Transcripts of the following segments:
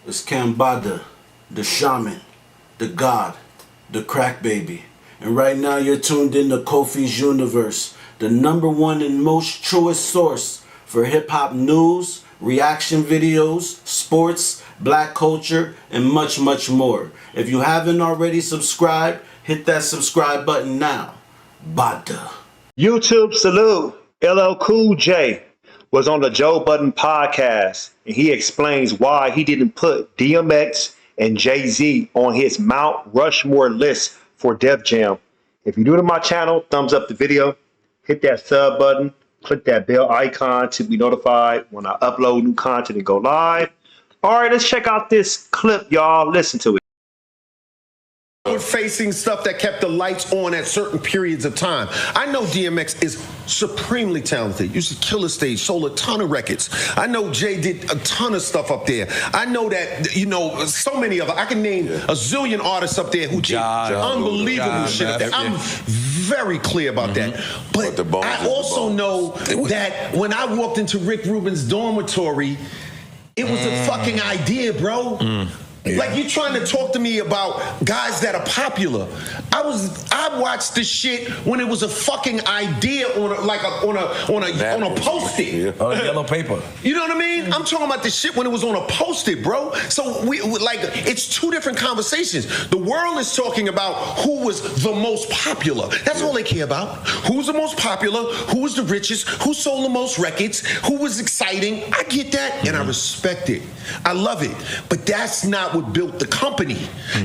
It's Kambada, the shaman, the god, the crack baby. And right now you're tuned in to Kofi's Universe, the #1 and most truest source for hip-hop news, reaction videos, sports, black culture, and much, much more. If you haven't already subscribed, hit that subscribe button now. Bada. YouTube salute. LL Cool J was on the Joe Budden podcast, and he explains why he didn't put DMX and Jay-Z on his Mount Rushmore list for Def Jam. If you're new to my channel, thumbs up the video, hit that sub button, click that bell icon to be notified when I upload new content and go live. All right, let's check out this clip, y'all. Listen to it. Facing stuff that kept the lights on at certain periods of time. I know DMX is supremely talented. Used to kill a stage, sold a ton of records. I know Jay did a ton of stuff up there. I know that, you know, so many of them. I can name a zillion artists up there who did unbelievable shit up there. I'm very clear about that. But I also know that when I walked into Rick Rubin's dormitory, it was a fucking idea, bro. Like, you trying to talk to me about guys that are popular. I watched this shit when it was a fucking idea on a post-it. On yellow paper. You know what I mean? I'm talking about the shit when it was on a post-it, bro. So it's two different conversations. The world is talking about who was the most popular. That's all they care about. Who's the most popular? Who was the richest? Who sold the most records? Who was exciting? I get that, and I respect it. I love it. But that's not what built the company.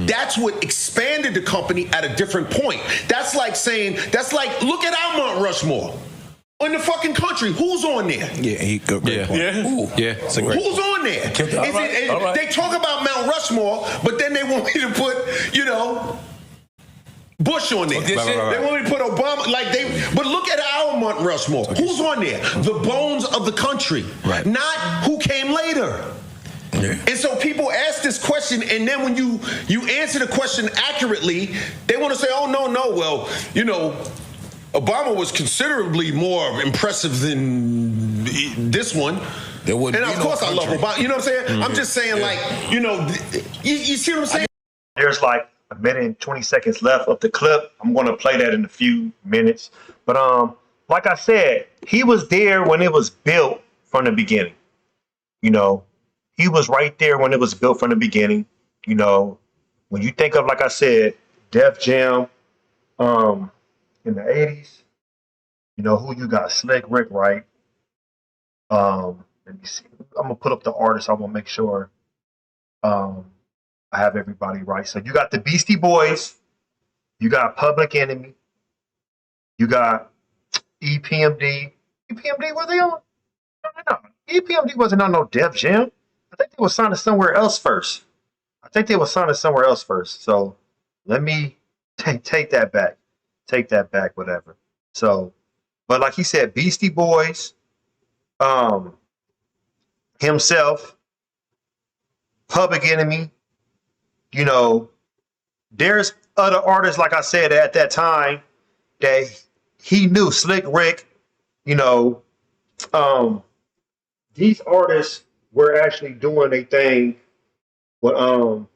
That's what expanded the company at a different point. That's like saying, look at our Mount Rushmore. In the fucking country, who's on there? Yeah, great point. It's a great Who's on there? They talk about Mount Rushmore, but then they want me to put, Bush on there. They want me to put Obama, but look at our Mount Rushmore. Who's on there? The bones of the country, not who came later. And so people ask this question, and then when you answer the question accurately, they want to say, oh, no, well, Obama was considerably more impressive than this one. And of course I love Obama. You know what I'm saying? I'm just saying, you see what I'm saying? There's like a minute and 20 seconds left of the clip. I'm going to play that in a few minutes. But like I said, he was there when it was built from the beginning. He was right there when it was built from the beginning. When you think of, like I said, Def Jam in the 80s, who you got? Slick Rick, right? Let me see. I'm going to put up the artists. I want to make sure I have everybody right. So you got the Beastie Boys. You got Public Enemy. You got EPMD. EPMD, were they on? No. EPMD wasn't on no Def Jam. I think they were signed somewhere else first. So let me take that back. Whatever. So, but like he said, Beastie Boys, himself, Public Enemy, there's other artists, like I said, at that time that he knew. Slick Rick, these artists were actually doing a thing. But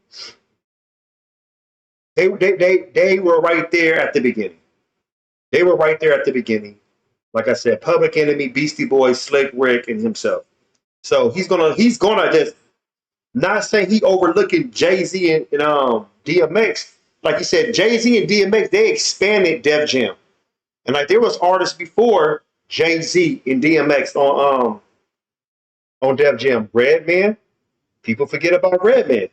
they were right there at the beginning. Like I said, Public Enemy, Beastie Boys, Slick Rick, and himself. So he's gonna just not say he overlooking Jay-Z and DMX. Like he said, Jay-Z and DMX, they expanded Def Jam. And like there was artists before Jay-Z and DMX on Def Jam. Redman, people forget about Redman.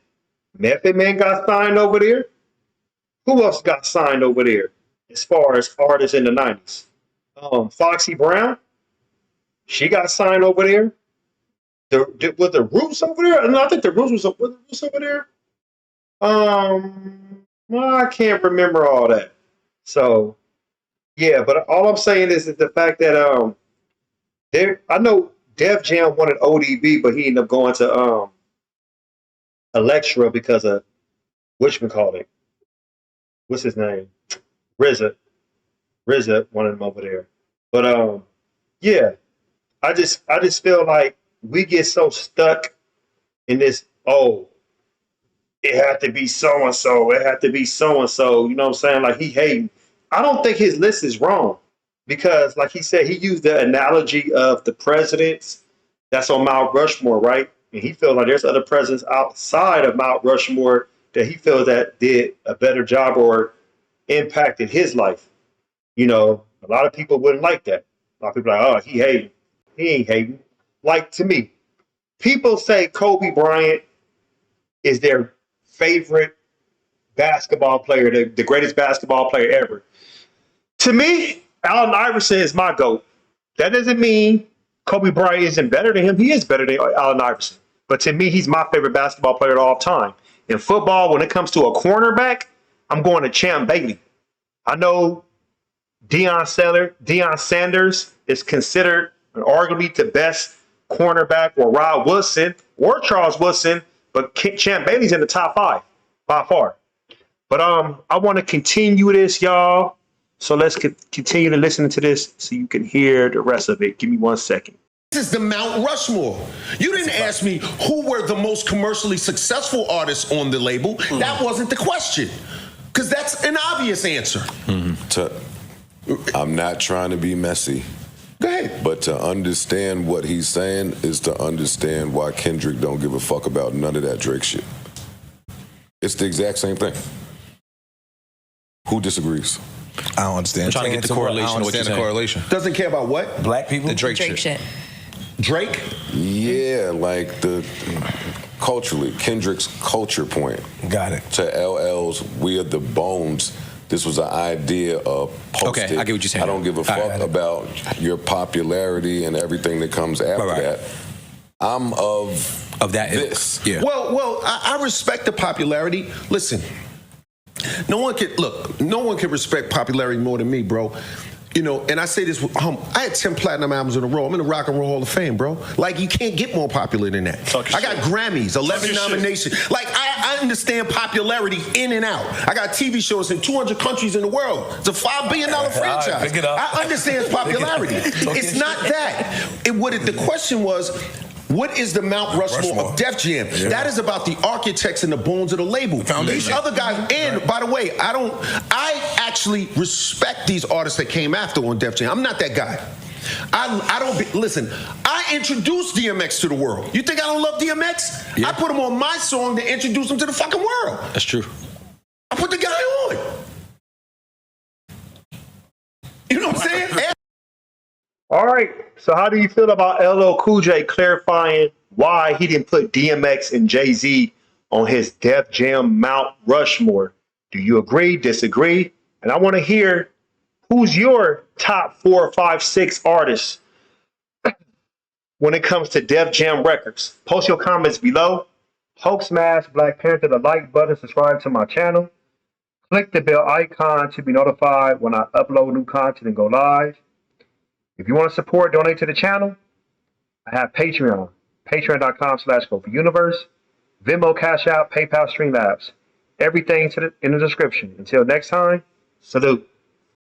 Method Man got signed over there. Who else got signed over there as far as artists in the 90s? Foxy Brown, she got signed over there. Was the Roots over there? No, I think the Roots was over there. Well, I can't remember all that. So, yeah, but all I'm saying is that the fact that I know Def Jam wanted ODB, but he ended up going to Elektra because of whatchamacallit. What's his name? RZA wanted him over there. But yeah, I just feel like we get so stuck in this, it had to be so and so. It had to be so and so. You know what I'm saying? Like he hating. I don't think his list is wrong because, like he said, he used the analogy of the presidents that's on Mount Rushmore, right? And he feels like there's other presidents outside of Mount Rushmore that he feels that did a better job or impacted his life. You know, a lot of people wouldn't like that. A lot of people are like, oh, he hating. He ain't hating. Like to me, people say Kobe Bryant is their favorite basketball player, the greatest basketball player ever. To me, Allen Iverson is my GOAT. That doesn't mean Kobe Bryant isn't better than him. He is better than Allen Iverson. But to me, he's my favorite basketball player of all time. In football, when it comes to a cornerback, I'm going to Champ Bailey. I know Deion Sanders is considered arguably the best cornerback, or Rod Woodson or Charles Woodson, but Champ Bailey's in the top 5 by far. But I want to continue this, y'all. So let's continue to listen to this so you can hear the rest of it. Give me 1 second. This is the Mount Rushmore. You didn't ask me who were the most commercially successful artists on the label. That wasn't the question, because that's an obvious answer. I'm not trying to be messy. Go ahead. But to understand what he's saying is to understand why Kendrick don't give a fuck about none of that Drake shit. It's the exact same thing. Who disagrees? I don't understand. I'm trying to get the correlation. What you're saying. Correlation. Doesn't care about what? Black people. The Drake shit. Drake? Yeah, like the culturally, Kendrick's culture point. Got it. To LL's We Are the Bones, this was an idea of post Okay, I get what you're saying. I don't give a fuck about your popularity and everything that comes after that. I'm of that this. Yeah. Well, I respect the popularity. Listen, no one can respect popularity more than me, bro. You know, and I say this, I had 10 platinum albums in a row. I'm in the Rock and Roll Hall of Fame, bro. Like, you can't get more popular than that. I got Grammys, 11 nominations. Like, I understand popularity in and out. I got TV shows in 200 countries in the world. It's a $5 billion franchise. Right, pick it up. I understand popularity. It's not that. The question was, what is the Mount Rushmore of Def Jam? Yeah. That is about the architects and the bones of the label. These other guys, and by the way, I actually respect these artists that came after on Def Jam. I'm not that guy. Listen, I introduced DMX to the world. You think I don't love DMX? Yeah. I put him on my song to introduce him to the fucking world. That's true. I put the guy on. You know what I'm saying? All right. So how do you feel about LL Cool J clarifying why he didn't put DMX and Jay-Z on his Def Jam Mount Rushmore? Do you agree, disagree? And I want to hear who's your top 4, 5, 6 artists when it comes to Def Jam records. Post your comments below. Hulk smash Black Panther the like button, subscribe to my channel. Click the bell icon to be notified when I upload new content and go live. If you want to support, donate to the channel, I have Patreon, patreon.com/KofiUniverse, Venmo, CashApp, PayPal, Streamlabs. Everything in the description. Until next time, salute.